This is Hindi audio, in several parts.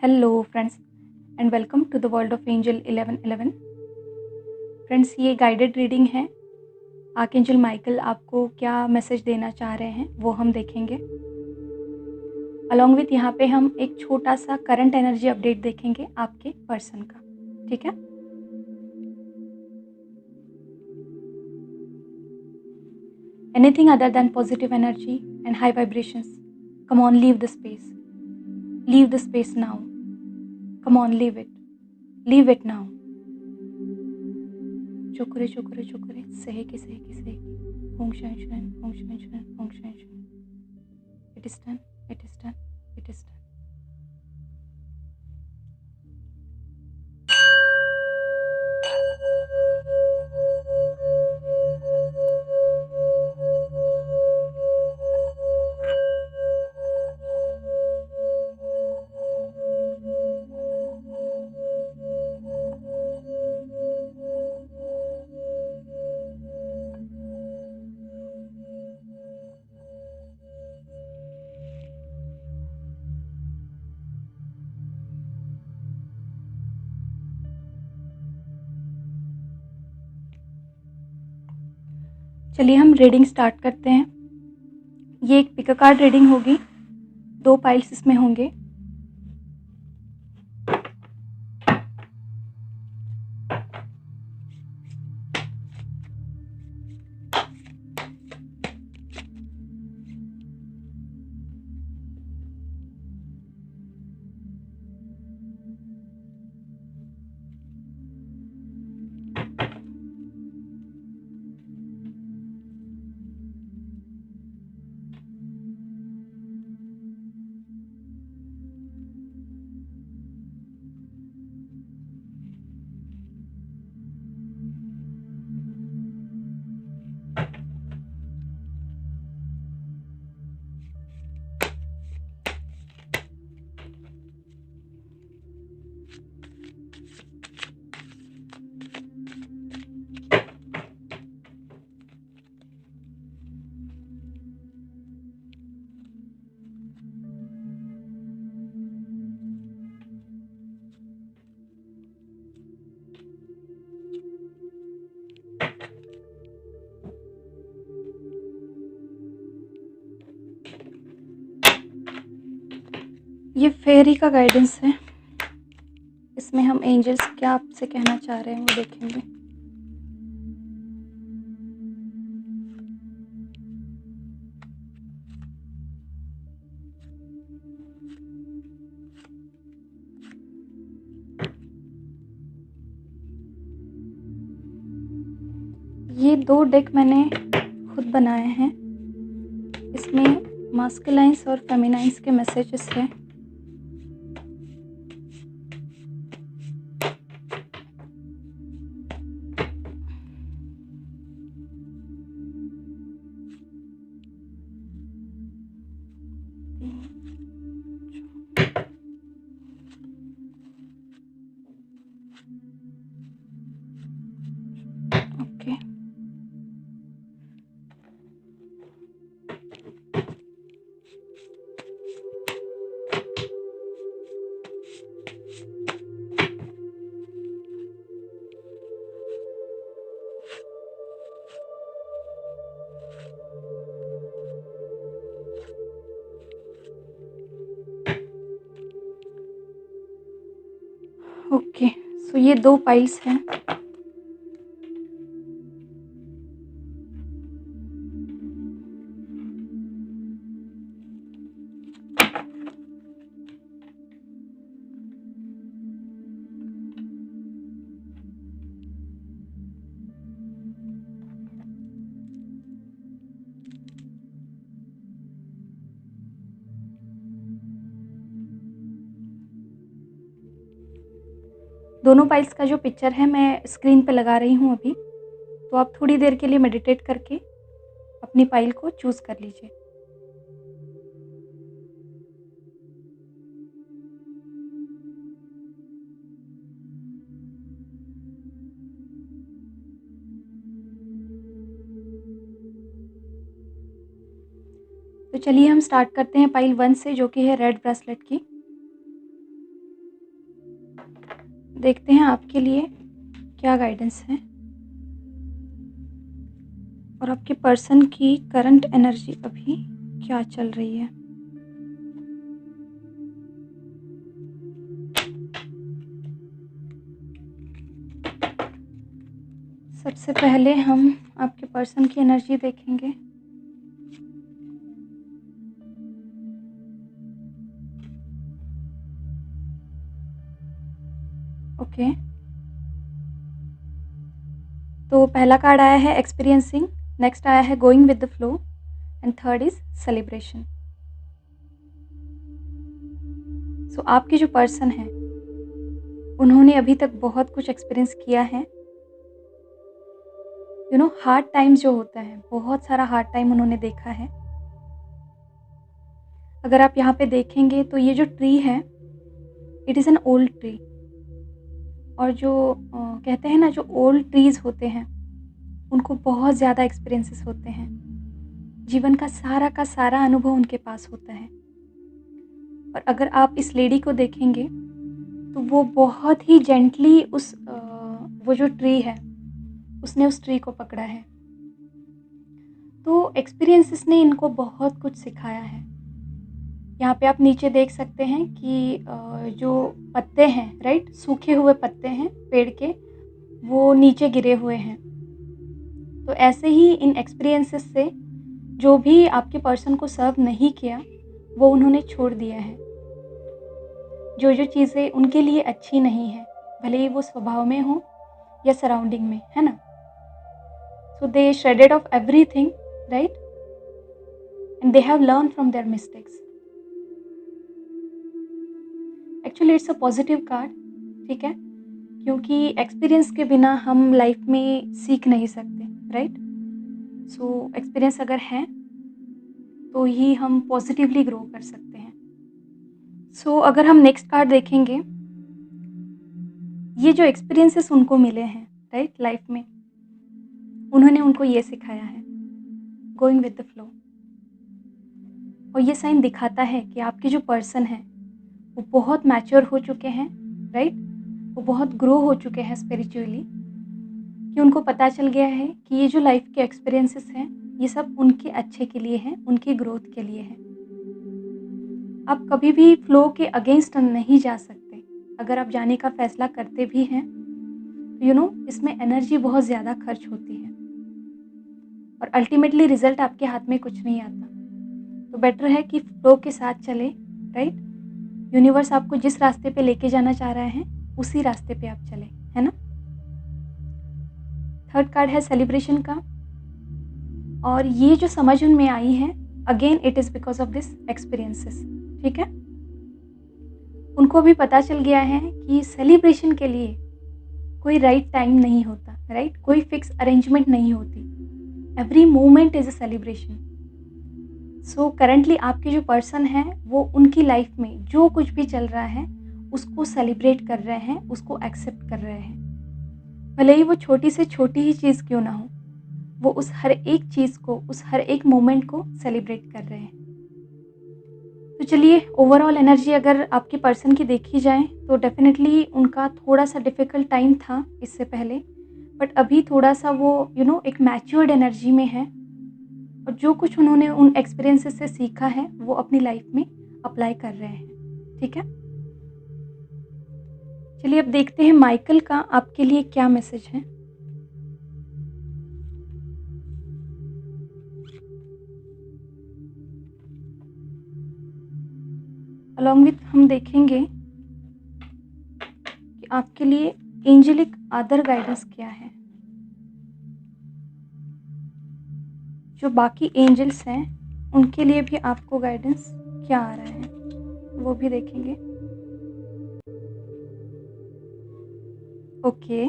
Hello friends and welcome to the world of angel 1111। Friends, ये गाइडेड रीडिंग है। आर्कएंजल माइकल आपको क्या मैसेज देना चाह रहे हैं वो हम देखेंगे। अलॉन्ग विथ यहाँ पे हम एक छोटा सा करंट एनर्जी अपडेट देखेंगे आपके पर्सन का। ठीक है। Anything other than positive energy and high vibrations, come on, leave the space, leave the space now, come on, leave it now. चुकरे चुकरे चुकरे सेहेकी सेहेकी सेहेकी ओम शांशन ओम शांशन ओम शांशन। It is done, it is done, it is done. चलिए हम रीडिंग स्टार्ट करते हैं। ये एक पिक कार्ड रीडिंग होगी। 2 पाइल्स इसमें होंगे। ये फेरी का गाइडेंस है। इसमें हम एंजल्स क्या आपसे कहना चाह रहे हैं वो देखेंगे। ये 2 डेक मैंने खुद बनाए हैं। इसमें मास्कुलाइन्स और फेमिनाइन्स के मैसेजेस हैं। Okay, okay. सो ये 2 पाइल्स हैं। दोनों पाइल्स का जो पिक्चर है मैं स्क्रीन पे लगा रही हूँ अभी। तो आप थोड़ी देर के लिए मेडिटेट करके अपनी पाइल को चूज़ कर लीजिए। तो चलिए हम स्टार्ट करते हैं पाइल 1 से, जो कि है रेड ब्रेसलेट की। देखते हैं आपके लिए क्या गाइडेंस है और आपके पर्सन की करंट एनर्जी अभी क्या चल रही है। सबसे पहले हम आपके पर्सन की एनर्जी देखेंगे। ओके, तो पहला कार्ड आया है एक्सपीरियंसिंग, नेक्स्ट आया है going with the flow and third is celebration. So आपके जो पर्सन है उन्होंने अभी तक बहुत कुछ एक्सपीरियंस किया है। हार्ड टाइम्स जो होता है, बहुत सारा हार्ड टाइम उन्होंने देखा है। अगर आप यहाँ पे देखेंगे तो ये जो ट्री है, it is an old tree. और जो कहते हैं ना, जो ओल्ड ट्रीज़ होते हैं उनको बहुत ज़्यादा एक्सपीरियंसेस होते हैं। जीवन का सारा अनुभव उनके पास होता है। और अगर आप इस लेडी को देखेंगे तो वो बहुत ही जेंटली वो जो ट्री है उसने उस ट्री को पकड़ा है। तो एक्सपीरियंसेस ने इनको बहुत कुछ सिखाया है। यहाँ पे आप नीचे देख सकते हैं कि जो पत्ते हैं, राइट, सूखे हुए पत्ते हैं पेड़ के, वो नीचे गिरे हुए हैं। तो ऐसे ही इन एक्सपीरियंसेस से जो भी आपके पर्सन को सर्व नहीं किया वो उन्होंने छोड़ दिया है। जो चीज़ें उनके लिए अच्छी नहीं है, भले ही वो स्वभाव में हो या सराउंडिंग में, है ना। So they shredded off everything, right, and they have learn from their mistakes. Actually it's a positive card, ठीक है, क्योंकि एक्सपीरियंस के बिना हम लाइफ में सीख नहीं सकते, राइट। सो एक्सपीरियंस अगर है तो ही हम पॉजिटिवली ग्रो कर सकते हैं। सो अगर हम नेक्स्ट कार्ड देखेंगे, ये जो एक्सपीरियंसेस उनको मिले हैं, राइट, लाइफ में, उन्होंने उनको ये सिखाया है, गोइंग विद द फ्लो। और ये साइन दिखाता है कि आपके जो पर्सन है वो बहुत मैच्योर हो चुके हैं, राइट, वो बहुत ग्रो हो चुके हैं स्पिरिचुअली, कि उनको पता चल गया है कि ये जो लाइफ के एक्सपीरियंसेस हैं ये सब उनके अच्छे के लिए हैं, उनकी ग्रोथ के लिए है। आप कभी भी फ्लो के अगेंस्ट नहीं जा सकते। अगर आप जाने का फैसला करते भी हैं तो इसमें एनर्जी बहुत ज़्यादा खर्च होती है और अल्टीमेटली रिजल्ट आपके हाथ में कुछ नहीं आता। तो बेटर है कि फ्लो के साथ चले, राइट। यूनिवर्स आपको जिस रास्ते पे लेके जाना चाह रहा है उसी रास्ते पे आप चले, है ना। थर्ड कार्ड है सेलिब्रेशन का, और ये जो समझ उनमें आई है, again it is because of this experiences, ठीक है। उनको भी पता चल गया है कि सेलिब्रेशन के लिए कोई राइट टाइम नहीं होता, राइट, कोई फिक्स अरेंजमेंट नहीं होती। Every moment is a celebration. So currently आपके जो पर्सन हैं वो उनकी लाइफ में जो कुछ भी चल रहा है उसको सेलिब्रेट कर रहे हैं, उसको एक्सेप्ट कर रहे हैं। भले ही वो छोटी से छोटी ही चीज़ क्यों ना हो, वो उस हर एक चीज़ को, उस हर एक मोमेंट को सेलिब्रेट कर रहे हैं। तो चलिए, ओवरऑल एनर्जी अगर आपके पर्सन की देखी जाए तो डेफिनेटली उनका थोड़ा सा डिफ़िकल्ट टाइम था इससे पहले, बट अभी थोड़ा सा वो एक मैच्योर्ड एनर्जी में है और जो कुछ उन्होंने उन एक्सपीरियंसेस से सीखा है वो अपनी लाइफ में अप्लाई कर रहे हैं, ठीक है। चलिए अब देखते हैं माइकल का आपके लिए क्या मैसेज है। अलॉन्ग विथ हम देखेंगे कि आपके लिए एंजेलिक अदर गाइडेंस क्या है। जो बाकी एंजल्स हैं उनके लिए भी आपको गाइडेंस क्या आ रहा है वो भी देखेंगे। ओके,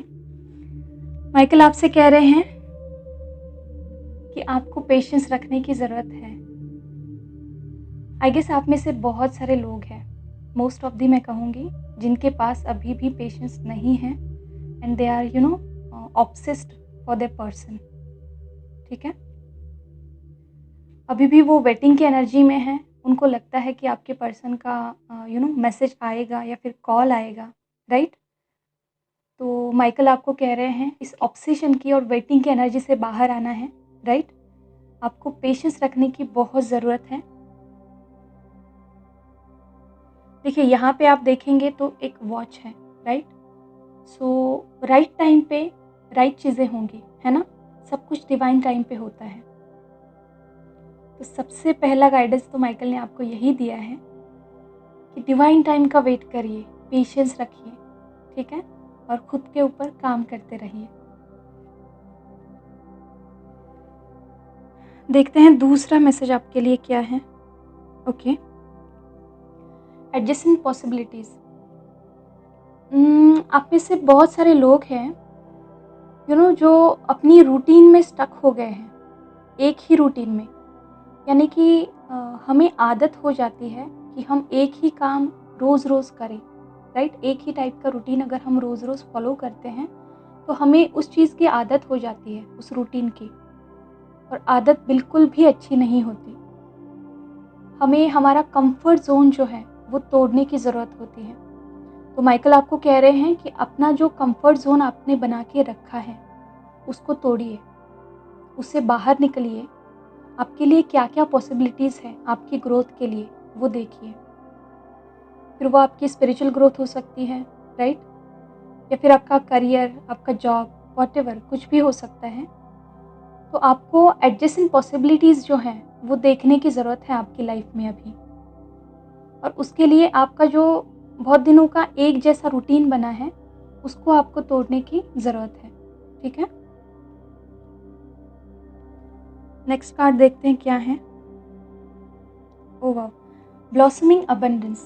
माइकल आपसे कह रहे हैं कि आपको पेशेंस रखने की ज़रूरत है। आई गेस आप में से बहुत सारे लोग हैं, मोस्ट ऑफ दी मैं कहूँगी, जिनके पास अभी भी पेशेंस नहीं है and they are obsessed for their person, ठीक है। अभी भी वो वेटिंग की एनर्जी में है। उनको लगता है कि आपके पर्सन का मैसेज आएगा या फिर कॉल आएगा, राइट। तो माइकल आपको कह रहे हैं इस ऑब्सेशन की और वेटिंग की एनर्जी से बाहर आना है, राइट? आपको पेशेंस रखने की बहुत ज़रूरत है। देखिए यहाँ पे आप देखेंगे तो एक वॉच है, राइट? सो राइट टाइम पे राइट चीज़ें होंगी, है ना? सब कुछ डिवाइन टाइम पे होता है। तो सबसे पहला गाइडेंस तो माइकल ने आपको यही दिया है कि डिवाइन टाइम का वेट करिए, पेशेंस रखिए, ठीक है? और खुद के ऊपर काम करते रहिए। देखते हैं दूसरा मैसेज आपके लिए क्या है। Okay, adjusting possibilities. आप में से बहुत सारे लोग हैं जो अपनी रूटीन में स्टक हो गए हैं, एक ही रूटीन में। यानी कि हमें आदत हो जाती है कि हम एक ही काम रोज़-रोज़ करें, राइट? एक ही टाइप का रूटीन अगर हम रोज़-रोज़ फॉलो करते हैं, तो हमें उस चीज़ की आदत हो जाती है, उस रूटीन की। और आदत बिल्कुल भी अच्छी नहीं होती। हमें हमारा कंफर्ट ज़ोन जो है, वो तोड़ने की ज़रूरत होती है। तो माइकल आपको कह रहे हैं कि अपना जो कंफर्ट ज़ोन आपने बना के रखा है, उसको तोड़िए, उससे बाहर निकलिए। आपके लिए क्या-क्या पॉसिबिलिटीज़ हैं आपकी ग्रोथ के लिए, वो देखिए। फिर वो आपकी स्पिरिचुअल ग्रोथ हो सकती है, राइट? या फिर आपका करियर, आपका जॉब, व्हॉटएवर कुछ भी हो सकता है। तो आपको एडजेसेंट पॉसिबिलिटीज़ जो हैं, वो देखने की ज़रूरत है आपकी लाइफ में अभी। और उसके लिए आपका जो बहुत दिनों का एक जैसा रूटीन बना है, उसको आपको तोड़ने की ज़रूरत है, ठीक है? नेक्स्ट कार्ड देखते हैं क्या है। Oh wow! Blossoming abundance.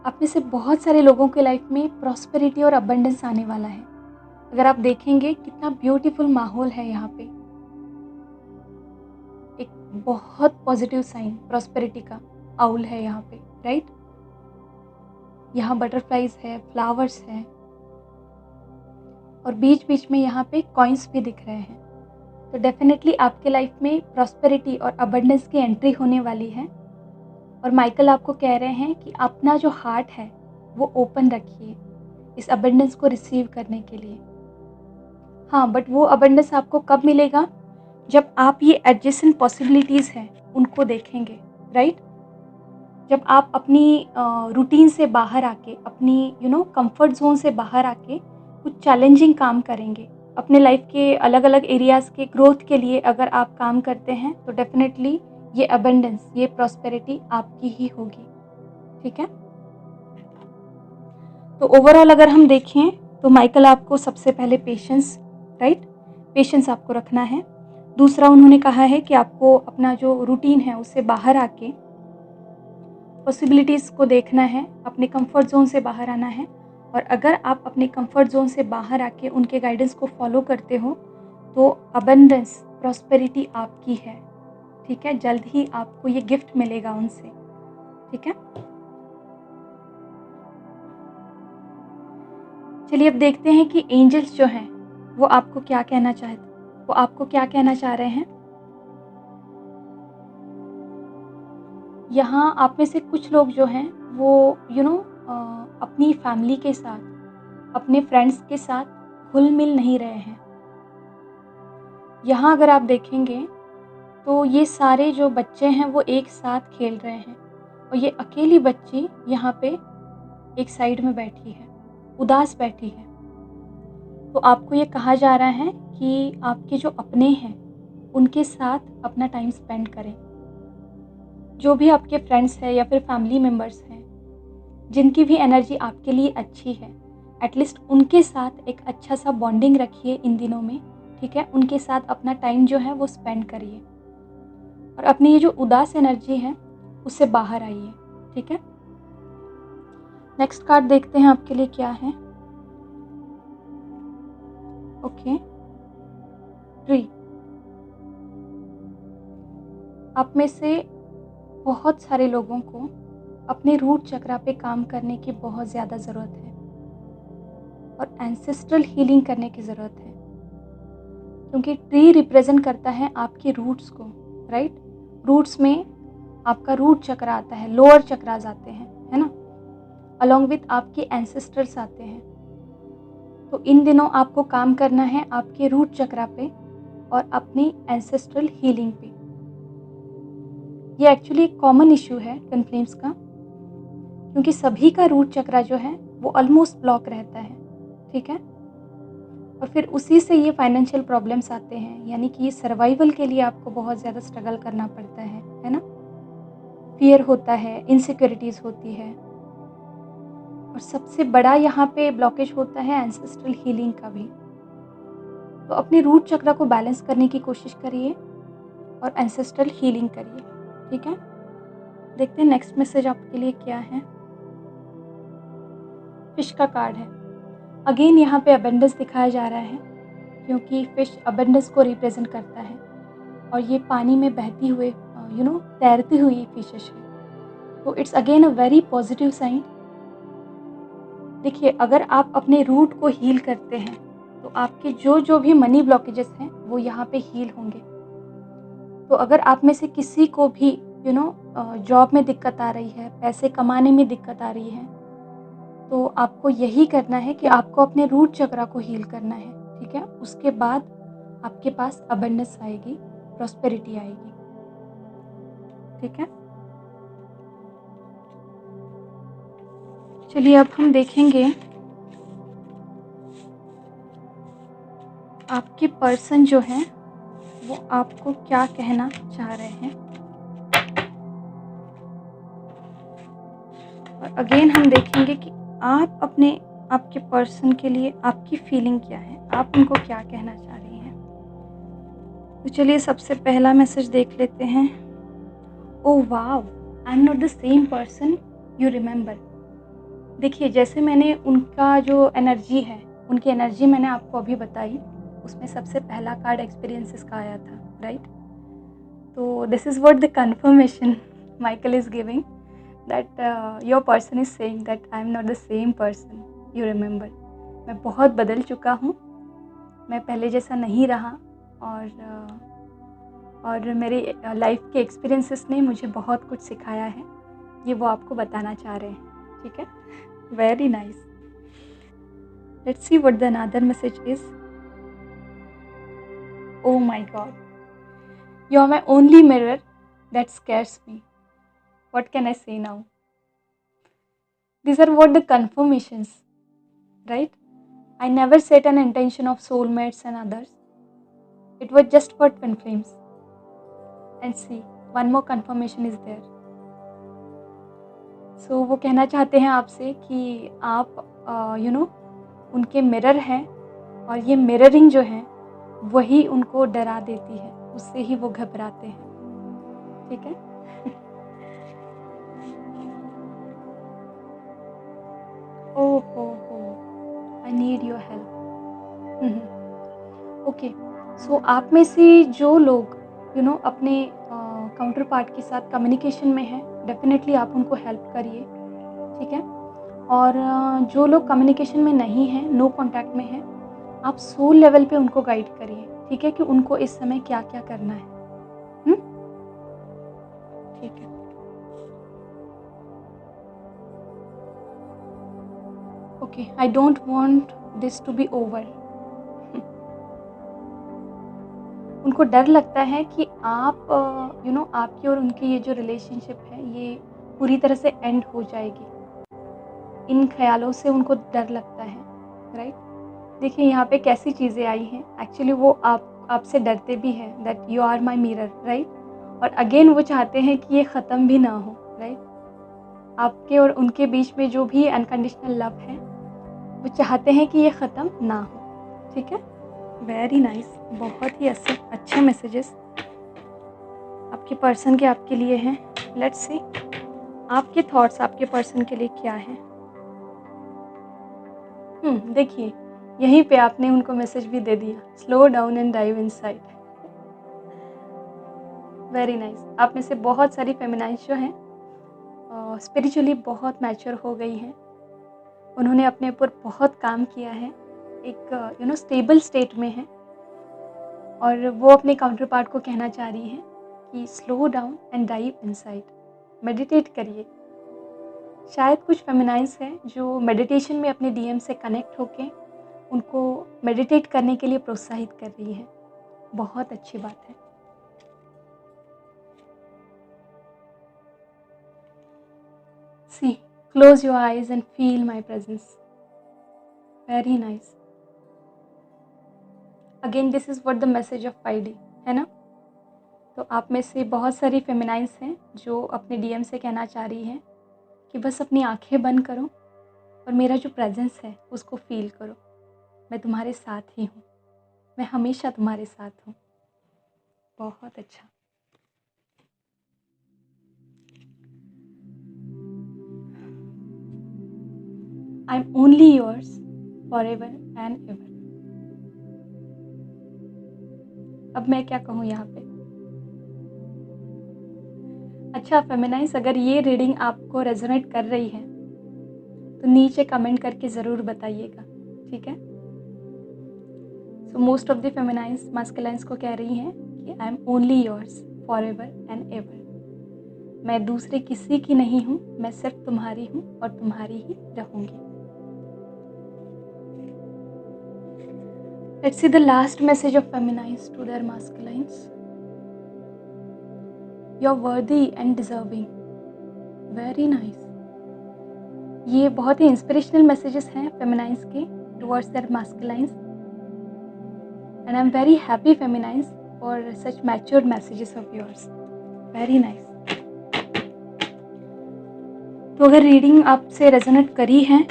आप में से बहुत सारे लोगों के लाइफ में प्रॉस्पेरिटी और अबंडेंस आने वाला है। अगर आप देखेंगे कितना ब्यूटीफुल माहौल है यहाँ पे। एक बहुत पॉजिटिव साइन प्रॉस्पेरिटी का आउल है यहाँ पे, राइट? यहाँ बटरफ्लाइज है, फ्लावर्स हैं और बीच-बीच में यहाँ पे कॉइन्स भी दिख रहे हैं। तो डेफिनेटली आपके लाइफ में प्रॉस्पेरिटी और अबंडेंस की एंट्री होने वाली है। और माइकल आपको कह रहे हैं कि अपना जो हार्ट है वो ओपन रखिए इस अबंडेंस को रिसीव करने के लिए। हाँ, बट वो अबंडेंस आपको कब मिलेगा? जब आप ये एडजेसेंट पॉसिबिलिटीज़ हैं उनको देखेंगे, राइट? जब आप अपनी रूटीन से बाहर आके, अपनी कंफर्ट ज़ोन से बाहर आके कुछ चैलेंजिंग काम करेंगे। अपने लाइफ के अलग-अलग एरियाज़ के ग्रोथ के लिए अगर आप काम करते हैं, तो डेफ़िनेटली ये अबंडेंस, ये प्रॉस्पेरिटी आपकी ही होगी, ठीक है? तो ओवरऑल अगर हम देखें, तो माइकल आपको सबसे पहले पेशेंस, राइट? पेशेंस आपको रखना है। दूसरा उन्होंने कहा है कि आपको अपना जो रूटीन है, उससे बाहर आके पॉसिबिलिटीज़ को देखना है, अपने कंफर्ट ज़ोन से बाहर आना है। और अगर आप अपने कंफर्ट ज़ोन से बाहर आके उनके गाइडेंस को फॉलो करते हो, तो अबंडेंस, प्रॉस्पेरिटी आपकी है, ठीक है? जल्द ही आपको ये गिफ्ट मिलेगा उनसे, ठीक है? चलिए अब देखते हैं कि एंजल्स जो हैं, वो आपको क्या कहना चाह रहे हैं। यहाँ आप में से कुछ लोग जो हैं, वो अपनी फैमिली के साथ, अपने फ्रेंड्स के साथ घुल-मिल नहीं रहे हैं। यहाँ अगर आप देखेंगे, तो ये सारे जो बच्चे हैं वो एक साथ खेल रहे हैं और ये अकेली बच्ची यहाँ पे एक साइड में बैठी है, उदास बैठी है। तो आपको ये कहा जा रहा है कि आपके जो अपने हैं, उनके साथ अपना टाइम स्पेंड करें। जो भी आपके फ्रेंड्स हैं या फिर फैमिली मेंबर्स हैं, जिनकी भी एनर्जी आपके लिए अच्छी है, एटलीस्ट उनके साथ एक अच्छा सा बॉन्डिंग रखिए इन दिनों में, ठीक है? उनके साथ अपना टाइम जो है वो स्पेंड करिए और अपनी ये जो उदास एनर्जी है, उससे बाहर आइए, ठीक है? नेक्स्ट कार्ड देखते हैं आपके लिए क्या है। Okay, tree. आप में से बहुत सारे लोगों को अपने रूट चक्रा पे काम करने की बहुत ज़्यादा ज़रूरत है और एंसेस्ट्रल हीलिंग करने की ज़रूरत है, क्योंकि ट्री रिप्रेजेंट करता है आपके रूट्स को, राइट? रूट्स में आपका रूट चक्र आता है, लोअर चक्रास आते हैं, है ना? अलॉन्ग विथ आपके एंसेस्टर्स आते हैं। तो इन दिनों आपको काम करना है आपके रूट चक्रा पे और अपनी एंसेस्ट्रल हीलिंग पे। ये एक्चुअली एक कॉमन इश्यू है ट्विन फ्लेम्स का, क्योंकि सभी का रूट चक्रा जो है वो ऑलमोस्ट ब्लॉक रहता है, ठीक है। और फिर उसी से ये फाइनेंशियल प्रॉब्लम्स आते हैं, यानी कि ये सर्वाइवल के लिए आपको बहुत ज़्यादा स्ट्रगल करना पड़ता है ना। फियर होता है, इनसिक्योरिटीज़ होती है, और सबसे बड़ा यहाँ पे ब्लॉकेज होता है एंसेस्ट्रल हीलिंग का भी। तो अपने रूट चक्र को बैलेंस करने की कोशिश करिए और एंसेस्ट्रल हीलिंग करिए, ठीक है। देखते हैं नेक्स्ट मैसेज आपके लिए क्या है। फिश का कार्ड है। अगेन यहाँ पे अबेंडेंस दिखाया जा रहा है, क्योंकि फिश अबेंडेंस को रिप्रेजेंट करता है और ये पानी में बहती हुए तैरती हुई फिशेस है। तो it's again a very positive sign. देखिए, अगर आप अपने रूट को हील करते हैं तो आपके जो भी मनी ब्लॉकेजेस हैं वो यहाँ पे हील होंगे। तो अगर आप में से किसी को भी जॉब में दिक्कत आ रही है, पैसे कमाने में दिक्कत आ रही है, तो आपको यही करना है कि आपको अपने रूट चक्रा को हील करना है, ठीक है। उसके बाद आपके पास अबंडेंस आएगी, प्रॉस्पेरिटी आएगी, ठीक है। चलिए अब हम देखेंगे आपके पर्सन जो है वो आपको क्या कहना चाह रहे हैं। और अगेन हम देखेंगे कि आप आपके पर्सन के लिए आपकी फीलिंग क्या है, आप उनको क्या कहना चाह रही हैं। तो चलिए सबसे पहला मैसेज देख लेते हैं। Oh wow, I am not the same person you remember. देखिए, जैसे मैंने उनका जो एनर्जी है, उनकी एनर्जी मैंने आपको अभी बताई, उसमें सबसे पहला कार्ड एक्सपीरियंसेस का आया था, राइट। तो this is what the conformation Michael is giving, that your person is saying that I am not the same person you remember। मैं बहुत बदल चुका हूँ, मैं पहले जैसा नहीं रहा, और मेरे लाइफ के एक्सपीरियंसेस ने मुझे बहुत कुछ सिखाया है, ये वो आपको बताना चाह रहे हैं, ठीक है। Very nice. Let's see what the another message is. Oh my God, you are my only mirror that scares me, what can I say now? These are what the confirmations, right? I never set an intention of soulmates and others. It was just for twin flames. And see, one more confirmation is there. So वो कहना चाहते हैं आपसे कि आप उनके मिरर हैं, और ये मिररिंग जो है वही उनको डरा देती है, उससे ही वो घबराते हैं, ठीक है। हो, I need your help. Okay, so आप में से जो लोग अपने काउंटर पार्ट के साथ कम्युनिकेशन में हैं, डेफिनेटली आप उनको हेल्प करिए, ठीक है। और जो लोग कम्युनिकेशन में नहीं हैं, नो कांटेक्ट में हैं, आप सोल लेवल पे उनको गाइड करिए, ठीक है, कि उनको इस समय क्या क्या करना है। ठीक है। Okay, I don't want this to be over. उनको डर लगता है कि आप आपकी और उनकी ये जो रिलेशनशिप है ये पूरी तरह से एंड हो जाएगी। इन ख्यालों से उनको डर लगता है, राइट। देखिए, यहाँ पे कैसी चीज़ें आई हैं, एक्चुअली वो आपसे डरते भी हैं, that you are my mirror, right. और अगेन वो चाहते हैं कि ये ख़त्म भी ना हो, राइट। आपके और उनके बीच में जो भी अनकंडीशनल लव है वो चाहते हैं कि ये ख़त्म ना हो, ठीक है। वेरी नाइस, बहुत ही अच्छे मैसेजेस आपके पर्सन के आपके लिए हैं। लेट्स सी आपके थॉट्स आपके पर्सन के लिए क्या है। देखिए, यहीं पे आपने उनको मैसेज भी दे दिया, slow down and dive inside. Very nice. आप में से बहुत सारी फेमिनाइन्स जो हैं स्पिरिचुअली बहुत मैच्योर हो गई हैं, उन्होंने अपने ऊपर बहुत काम किया है, एक स्टेबल स्टेट में है, और वो अपने काउंटर पार्ट को कहना चाह रही हैं कि slow down and dive inside, meditate करिए, शायद कुछ फेमिनाइन्स हैं जो मेडिटेशन में अपने डीएम से कनेक्ट होके उनको मेडिटेट करने के लिए प्रोत्साहित कर रही है। बहुत अच्छी बात है। See, close your eyes and feel my presence. Very nice. Again this is what the message of 5D है ना। तो आप में से बहुत सारी फेमिनाइन्स हैं जो अपने डीएम से कहना चाह रही हैं कि बस अपनी आंखें बंद करो और मेरा जो प्रेजेंस है उसको फील करो। मैं तुम्हारे साथ ही हूँ, मैं हमेशा तुम्हारे साथ हूँ। बहुत अच्छा। I am only yours for ever and ever. अब मैं क्या कहूँ यहाँ पे। अच्छा फेमिनाइन्स, अगर ये रीडिंग आपको रेजोनेट कर रही है तो नीचे कमेंट करके ज़रूर बताइएगा, ठीक है। सो मोस्ट ऑफ द फेमिनाइन्स मास्कुलाइन्स को कह रही हैं कि I am only yours for ever and ever. मैं दूसरे किसी की नहीं हूँ, मैं सिर्फ तुम्हारी हूँ और तुम्हारी ही रहूँगी। Let's see the last message of feminines to their masculines. You are worthy and deserving. Very nice. ये बहुत ही इंस्पिरेशनल मैसेजेस हैं फेमिनाइन्स के towards their masculines, and I am very happy feminines for such matured messages of yours. Very nice. तो अगर रीडिंग आपसे रेजोनेट करी है,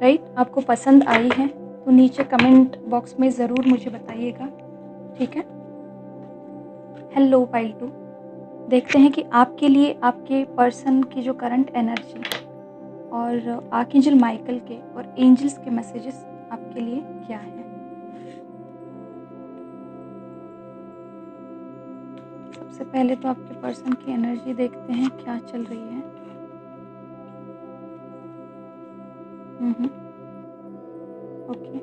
राइट, आपको पसंद आई है, तो नीचे कमेंट बॉक्स में ज़रूर मुझे बताइएगा, ठीक है। हेलो पाइल 2, देखते हैं कि आपके लिए आपके पर्सन की जो करंट एनर्जी और आर्कएंजल माइकल के और एंजल्स के मैसेजेस आपके लिए क्या हैं। सबसे पहले तो आपके पर्सन की एनर्जी देखते हैं क्या चल रही है। Okay.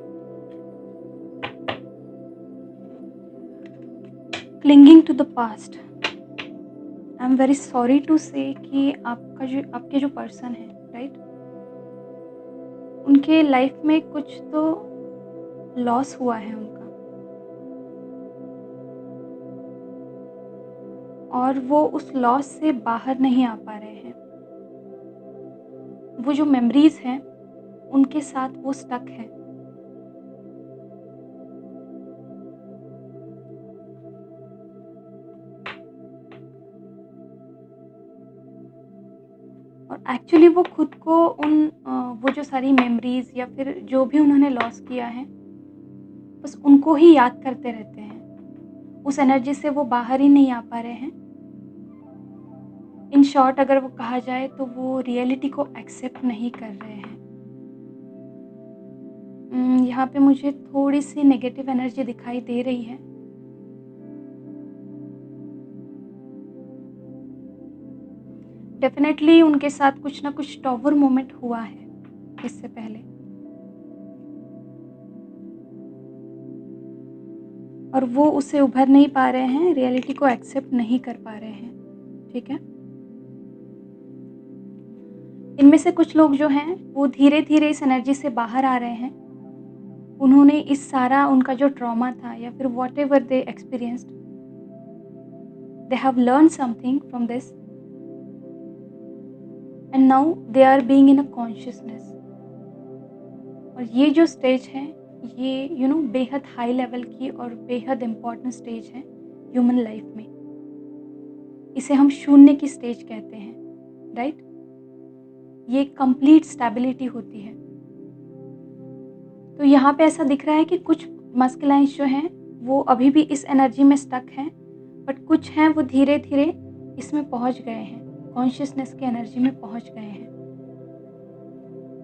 Clinging to the past. I am very sorry to say कि आपके जो पर्सन है, राइट, उनके लाइफ में कुछ तो लॉस हुआ है उनका, और वो उस लॉस से बाहर नहीं आ पा रहे हैं। वो जो मेमोरीज हैं उनके साथ वो स्टक है। और एक्चुअली वो खुद को वो जो सारी मेमोरीज या फिर जो भी उन्होंने लॉस किया है, बस उनको ही याद करते रहते हैं। उस एनर्जी से वो बाहर ही नहीं आ पा रहे हैं। इन शॉर्ट अगर वो कहा जाए तो वो रियलिटी को एक्सेप्ट नहीं कर रहे हैं। यहाँ पे मुझे थोड़ी सी नेगेटिव एनर्जी दिखाई दे रही है। डेफिनेटली उनके साथ कुछ ना कुछ टॉवर मोमेंट हुआ है इससे पहले, और वो उससे उभर नहीं पा रहे हैं, रियलिटी को एक्सेप्ट नहीं कर पा रहे हैं, ठीक है। इनमें से कुछ लोग जो हैं वो धीरे धीरे इस एनर्जी से बाहर आ रहे हैं। उन्होंने इस सारा उनका जो ट्रॉमा था या फिर whatever they experienced, they have learn something from this and now they are being in a consciousness. और ये जो स्टेज है ये बेहद हाई लेवल की और बेहद इम्पॉर्टेंट स्टेज है ह्यूमन लाइफ में। इसे हम शून्य की स्टेज कहते हैं, राइट। ये कंप्लीट स्टेबिलिटी होती है। तो यहाँ पे ऐसा दिख रहा है कि कुछ मस्कुलाइन्स जो हैं वो अभी भी इस एनर्जी में स्टक हैं, बट कुछ हैं वो धीरे धीरे इसमें पहुँच गए हैं, कॉन्शियसनेस की एनर्जी में पहुँच गए हैं।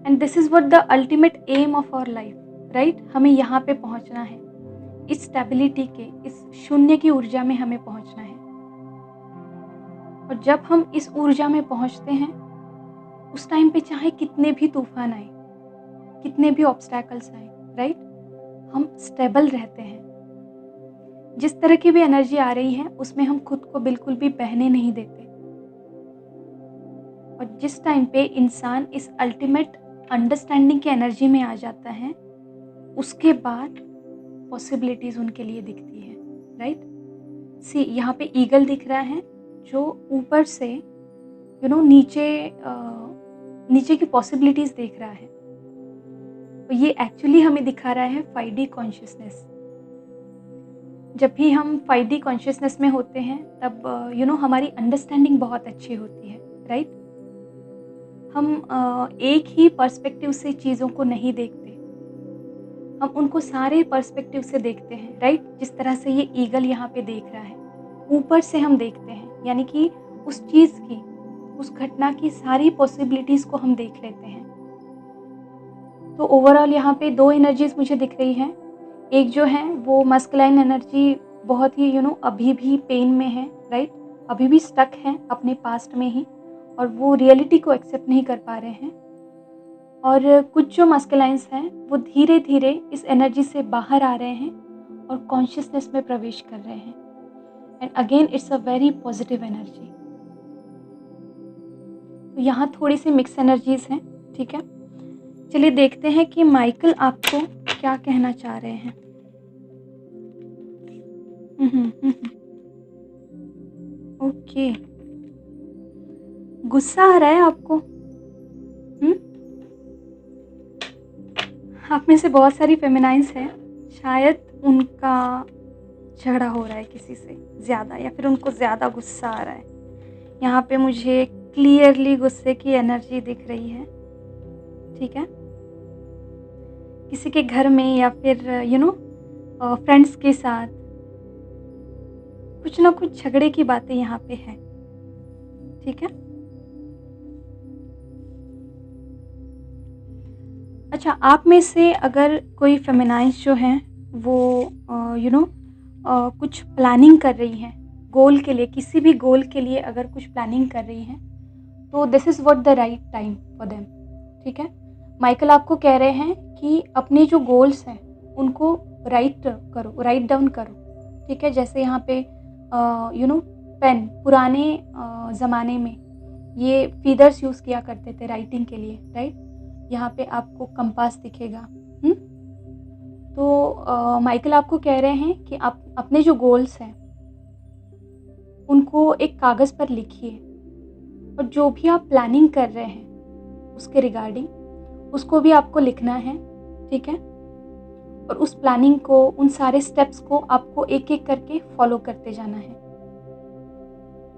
And this is what the ultimate aim of our life, right. हमें यहाँ पे पहुँचना है, इस स्टेबिलिटी के, इस शून्य की ऊर्जा में हमें पहुँचना है। और जब हम इस ऊर्जा में पहुँचते हैं उस टाइम पे चाहे कितने भी तूफान आए, कितने भी ऑब्स्टैकल्स आए, राइट, हम स्टेबल रहते हैं। जिस तरह की भी एनर्जी आ रही है उसमें हम खुद को बिल्कुल भी बहने नहीं देते। और जिस टाइम पे इंसान इस अल्टीमेट अंडरस्टैंडिंग की एनर्जी में आ जाता है, उसके बाद पॉसिबिलिटीज़ उनके लिए दिखती है, राइट? सी यहाँ पे ईगल दिख रहा है जो ऊपर से नीचे की पॉसिबिलिटीज़ देख रहा है। तो ये एक्चुअली हमें दिखा रहा है 5D कॉन्शियसनेस। जब भी हम 5D कॉन्शियसनेस में होते हैं तब हमारी अंडरस्टैंडिंग बहुत अच्छी होती है, राइट? हम एक ही पर्सपेक्टिव से चीज़ों को नहीं देखते, हम उनको सारे पर्सपेक्टिव से देखते हैं, राइट? जिस तरह से ये ईगल यहाँ पे देख रहा है, ऊपर से हम देखते हैं, यानी कि उस चीज़ की, उस घटना की सारी पॉसिबिलिटीज़ को हम देख लेते हैं। तो ओवरऑल यहाँ पे 2 एनर्जीज़ मुझे दिख रही हैं। एक जो है वो मस्कुलाइन एनर्जी बहुत ही अभी भी पेन में है, राइट? अभी भी स्टक हैं अपने पास्ट में ही और वो रियलिटी को एक्सेप्ट नहीं कर पा रहे हैं। और कुछ जो मस्कुलाइन्स हैं वो धीरे-धीरे इस एनर्जी से बाहर आ रहे हैं और कॉन्शियसनेस में प्रवेश कर रहे हैं। And again it's a very positive energy. तो यहाँ थोड़ी-सी मिक्स एनर्जीज़ हैं, ठीक है? चलिए देखते हैं कि माइकल आपको क्या कहना चाह रहे हैं। ओके। गुस्सा आ रहा है आपको? हुँ? आप में से बहुत सारी फेमिनाइन्स हैं, शायद उनका झगड़ा हो रहा है किसी से ज़्यादा या फिर उनको ज़्यादा गुस्सा आ रहा है। यहाँ पे मुझे क्लियरली गुस्से की एनर्जी दिख रही है, ठीक है? किसी के घर में या फिर फ्रेंड्स के साथ कुछ ना कुछ झगड़े की बातें यहाँ पे हैं, ठीक है? अच्छा, आप में से अगर कोई फेमिनाइन्स जो हैं वो कुछ प्लानिंग कर रही हैं गोल के लिए, किसी भी गोल के लिए अगर कुछ प्लानिंग कर रही हैं, तो this is what the right time for them, ठीक है? माइकल आपको कह रहे हैं कि अपने जो गोल्स हैं उनको राइट डाउन करो, ठीक है? जैसे यहाँ पे पेन पुराने ज़माने में ये फीदर्स यूज़ किया करते थे राइटिंग के लिए, राइट? यहाँ पे आपको कंपास दिखेगा। तो माइकल आपको कह रहे हैं कि आप अपने जो गोल्स हैं उनको एक कागज़ पर लिखिए और जो भी आप प्लानिंग कर रहे हैं उसके रिगार्डिंग उसको भी आपको लिखना है, ठीक है? और उस प्लानिंग को, उन सारे स्टेप्स को आपको एक-एक करके फॉलो करते जाना है।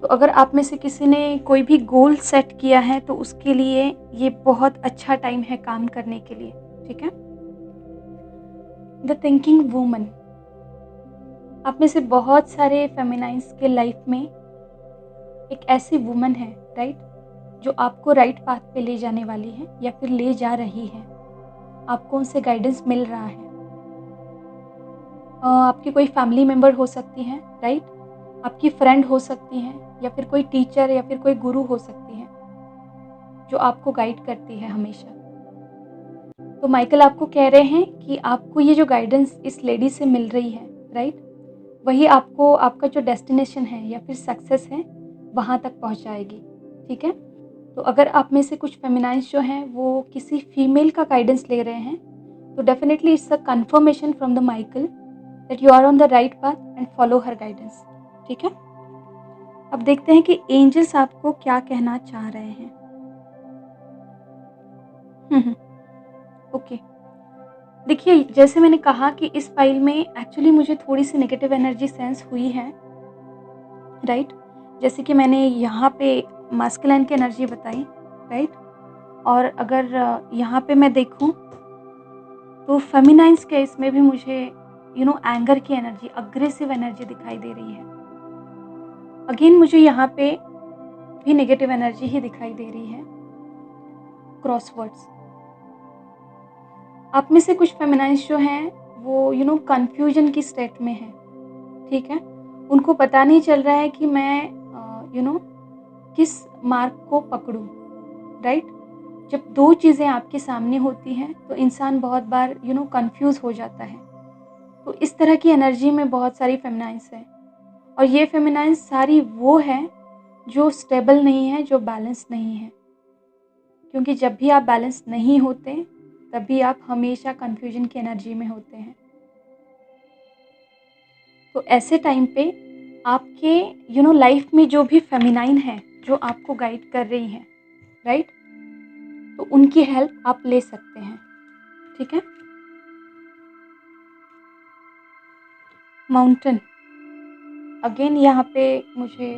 तो अगर आप में से किसी ने कोई भी गोल सेट किया है तो उसके लिए ये बहुत अच्छा टाइम है काम करने के लिए, ठीक है? द थिंकिंग वूमन, आप में से बहुत सारे फेमिनाइन्स के लाइफ में एक ऐसी वुमन है, राइट? जो आपको राइट पाथ पे ले जाने वाली है या फिर ले जा रही है। आपको उनसे गाइडेंस मिल रहा है। आपकी कोई फैमिली मेम्बर हो सकती हैं, राइट? आपकी फ्रेंड हो सकती हैं या फिर कोई टीचर या फिर कोई गुरु हो सकती हैं जो आपको गाइड करती है हमेशा। तो माइकल आपको कह रहे हैं कि आपको ये जो गाइडेंस इस लेडी से मिल रही है, राइट? वही आपको आपका जो डेस्टिनेशन है या फिर सक्सेस है वहाँ तक पहुँचाएगी, ठीक है? तो अगर आप में से कुछ फेमिनाइन्स जो हैं वो किसी फीमेल का गाइडेंस ले रहे हैं तो definitely it's a confirmation from the Michael that you are on the right path and follow her guidance, ठीक है? अब देखते हैं कि एंजल्स आपको क्या कहना चाह रहे हैं। ओके। देखिए, जैसे मैंने कहा कि इस फाइल में एक्चुअली मुझे थोड़ी-सी नेगेटिव एनर्जी सेंस हुई है, राइट? जैसे कि मैंने यहाँ पे मास्कुलाइन की एनर्जी बताई, राइट? और अगर यहाँ पे मैं देखूँ तो फेमिनाइन्स केस में भी मुझे एंगर की एनर्जी, अग्रेसिव एनर्जी दिखाई दे रही है। अगेन मुझे यहाँ पे भी नेगेटिव एनर्जी ही दिखाई दे रही है, क्रॉसवर्ड्स। आप में से कुछ फेमिनाइन्स जो हैं वो कन्फ्यूजन की स्टेट में हैं, ठीक है? उनको पता नहीं चल रहा है कि मैं किस मार्ग को पकड़ूँ, राइट? जब 2 चीज़ें आपके सामने होती हैं तो इंसान बहुत बार कन्फ्यूज़ हो जाता है। तो इस तरह की एनर्जी में बहुत सारी फेमिनाइन्स हैं और ये फेमिनाइन्स सारी वो हैं जो स्टेबल नहीं है, जो बैलेंस नहीं है, क्योंकि जब भी आप बैलेंस नहीं होते तभी आप हमेशा कन्फ्यूजन की एनर्जी में होते हैं। तो ऐसे टाइम पे आपके लाइफ में जो भी फेमिनाइन है, जो आपको गाइड कर रही हैं, राइट, तो उनकी हेल्प आप ले सकते हैं। ठीक है। माउंटेन, अगेन यहाँ पे मुझे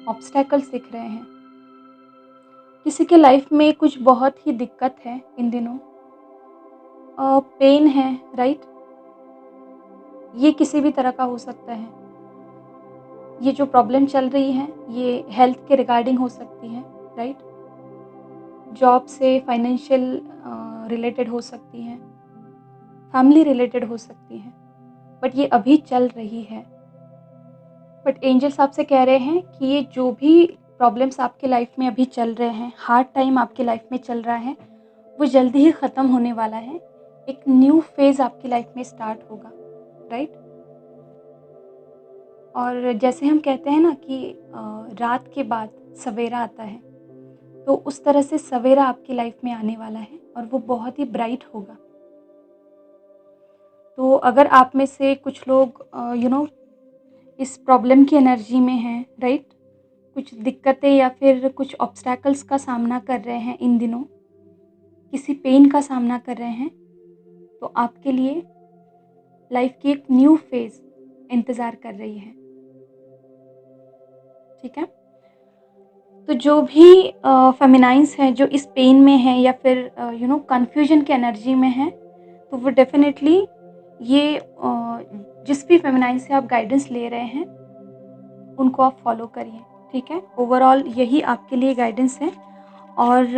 ऑब्स्टैकल्स दिख रहे हैं। किसी के लाइफ में कुछ बहुत ही दिक्कत है इन दिनों, पेन है, राइट, ये किसी भी तरह का हो सकता है। ये जो प्रॉब्लम चल रही है ये हेल्थ के रिगार्डिंग हो सकती है, राइट, जॉब से फाइनेंशियल रिलेटेड हो सकती हैं, फैमिली रिलेटेड हो सकती हैं, बट ये अभी चल रही है। बट एंजल्स आपसे कह रहे हैं कि ये जो भी प्रॉब्लम्स आपके लाइफ में अभी चल रहे हैं, हार्ड टाइम आपके लाइफ में चल रहा है, वो जल्दी ही ख़त्म होने वाला है। एक न्यू फेज़ आपकी लाइफ में स्टार्ट होगा, राइट। और जैसे हम कहते हैं ना कि रात के बाद सवेरा आता है, तो उस तरह से सवेरा आपकी लाइफ में आने वाला है और वो बहुत ही ब्राइट होगा। तो अगर आप में से कुछ लोग इस प्रॉब्लम की एनर्जी में हैं, राइट, कुछ दिक्कतें या फिर कुछ ऑब्स्टैकल्स का सामना कर रहे हैं इन दिनों, किसी पेन का सामना कर रहे हैं, तो आपके लिए लाइफ की एक न्यू फेज़ इंतज़ार कर रही है। ठीक है। तो जो भी फेमिनाइंस हैं जो इस पेन में हैं या फिर कन्फ्यूजन की एनर्जी में हैं, तो वो डेफिनेटली ये जिस भी फेमिनाइन से आप गाइडेंस ले रहे हैं उनको आप फॉलो करिए। ठीक है। ओवरऑल यही आपके लिए गाइडेंस है और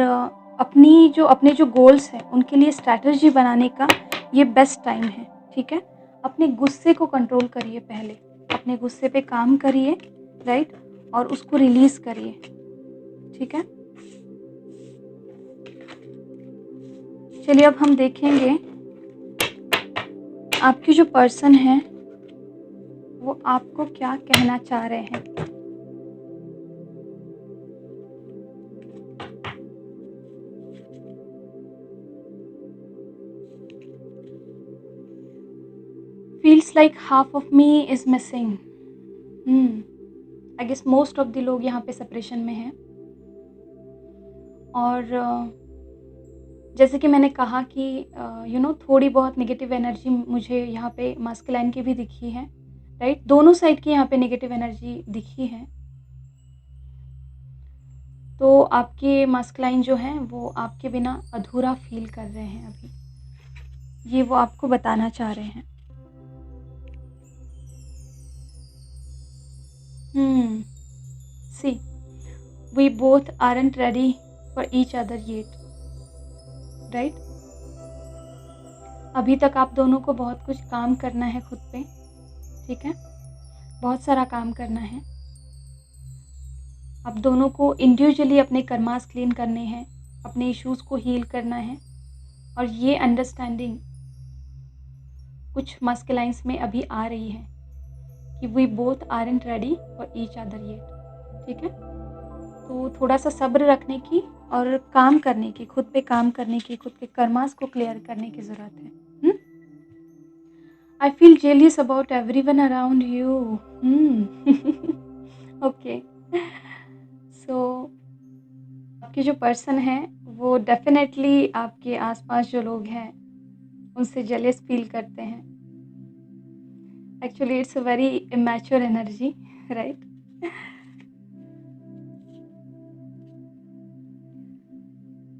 अपने जो गोल्स हैं उनके लिए स्ट्रैटेजी बनाने का ये बेस्ट टाइम है। ठीक है। अपने गुस्से को कंट्रोल करिए, पहले अपने गुस्से पे काम करिए, राइट, और उसको रिलीज़ करिए। ठीक है। चलिए अब हम देखेंगे आपके जो पर्सन है वो आपको क्या कहना चाह रहे हैं। Feels like half of me is missing. I guess most of the लोग यहाँ पे सेपरेशन में हैं। और जैसे कि मैंने कहा कि थोड़ी बहुत नेगेटिव एनर्जी मुझे यहाँ पे मास्कुलाइन की भी दिखी है, राइट, दोनों साइड की यहाँ पे नेगेटिव एनर्जी दिखी है। तो आपके मास्कुलाइन जो हैं वो आपके बिना अधूरा फील कर रहे हैं अभी, ये वो आपको बताना चाह रहे हैं। See, we both aren't ready for each other yet, right? अभी तक आप दोनों को बहुत कुछ काम करना है खुद पे, ठीक है, बहुत सारा काम करना है। आप दोनों को इंडिविजुअली अपने कर्मास क्लीन करने हैं, अपने इश्यूज़ को हील करना है। और ये अंडरस्टैंडिंग कुछ मस्कुलाइंस में अभी आ रही है कि we both aren't ready for each other yet. ठीक है। तो थोड़ा सा सब्र रखने की और काम करने की, खुद पे काम करने की, खुद के कर्मास को क्लियर करने की ज़रूरत है। I feel jealous about everyone around you. Okay. So आपके जो पर्सन है वो डेफिनेटली आपके आसपास जो लोग हैं उनसे जेलियस फील करते हैं। Actually it's a very immature energy, right.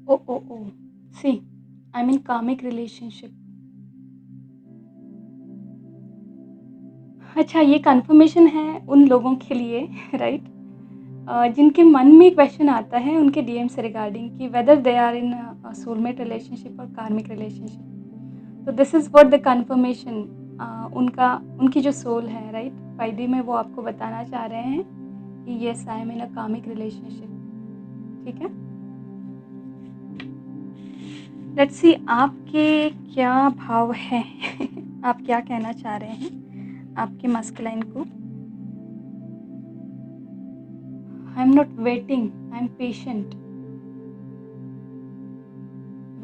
Oh see, I mean karmic relationship. अच्छा, ये कन्फर्मेशन है उन लोगों के लिए, राइट, जिनके मन में क्वेश्चन आता है उनके डीएम से रिगार्डिंग कि whether they are in soulmate relationship और कार्मिक रिलेशनशिप। तो this is what the confirmation उनकी जो सोल है, राइट, फायदे में वो आपको बताना चाह रहे हैं कि येस आई एम इन अ कार्मिक रिलेशनशिप। ठीक है। लेट्स सी आपके क्या भाव है आप क्या कहना चाह रहे हैं आपके मस्कुलाइन को। I am not waiting, I am patient.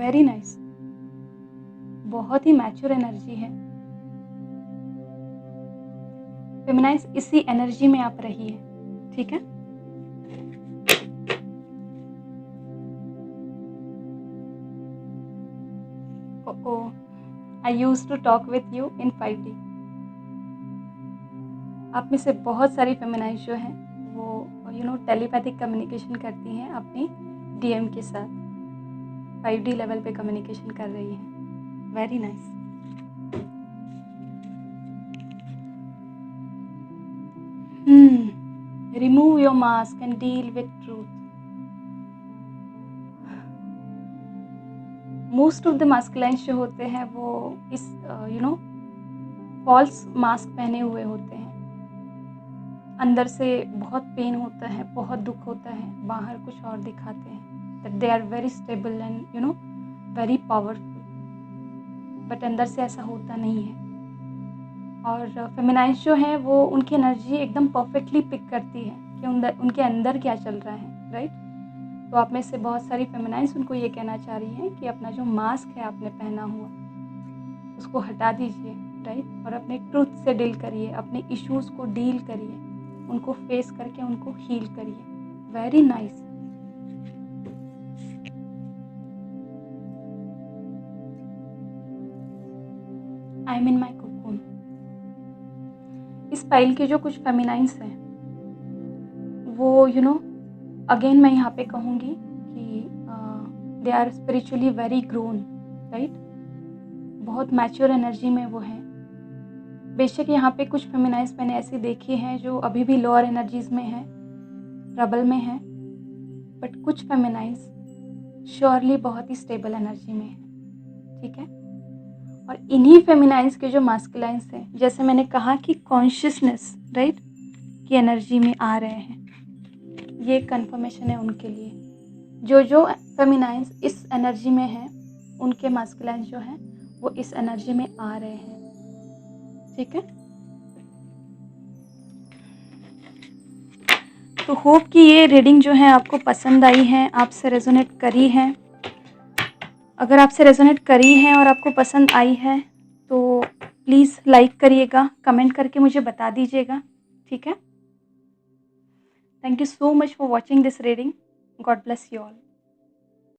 Very nice, बहुत ही मैच्योर एनर्जी है। फेमिनाइज इसी एनर्जी में आप रहिए, ठीक है। I use to talk with you in 5D। आप में से बहुत सारी फेमिनाइज जो हैं वो टेलीपैथिक कम्युनिकेशन करती हैं अपनी DM के साथ, 5D लेवल पे कम्युनिकेशन कर रही हैं। Very nice. Remove your mask and deal with truth. Most of the masculines जो होते हैं वो इस फॉल्स मास्क पहने हुए होते हैं। अंदर से बहुत पेन होता है, बहुत दुख होता है, बाहर कुछ और दिखाते हैं that they are very stable and very powerful, but अंदर से ऐसा होता नहीं है। और फेमिनाइज जो है वो उनकी एनर्जी एकदम परफेक्टली पिक करती है कि उनके अंदर क्या चल रहा है, राइट। तो आप में से बहुत सारी फेमिनाइज उनको ये कहना चाह रही हैं कि अपना जो मास्क है आपने पहना हुआ उसको हटा दीजिए, राइट, और अपने ट्रुथ से डील करिए, अपने इश्यूज को डील करिए, उनको फेस करके उनको हील करिए। Very nice. I am in my cocoon. इस फाइल के जो कुछ फेमिनाइंस हैं वो अगेन मैं यहाँ पे कहूँगी कि they are spiritually very grown, right, बहुत मैच्योर एनर्जी में वो हैं। बेशक यहाँ पे कुछ फेमिनाइंस मैंने ऐसी देखी हैं जो अभी भी लोअर एनर्जीज में हैं, ट्रबल में हैं, बट कुछ फेमिनाइंस श्योरली बहुत ही स्टेबल एनर्जी में है, ठीक है। और इन्हीं फेमिनाइंस के जो मास्कुलाइंस हैं, जैसे मैंने कहा कि कॉन्शियसनेस, राइट, की एनर्जी में आ रहे हैं, ये कंफर्मेशन है उनके लिए। जो फेमिनाइंस इस एनर्जी में हैं उनके मास्कुलाइंस जो हैं वो इस एनर्जी में आ रहे हैं, ठीक है। तो होप कि ये रीडिंग जो है आपको पसंद आई है, आपसे रेजोनेट करी है। अगर आपसे रेजोनेट करी है और आपको पसंद आई है तो प्लीज़ लाइक करिएगा, कमेंट करके मुझे बता दीजिएगा, ठीक है। Thank you so much for watching this reading. God bless you all.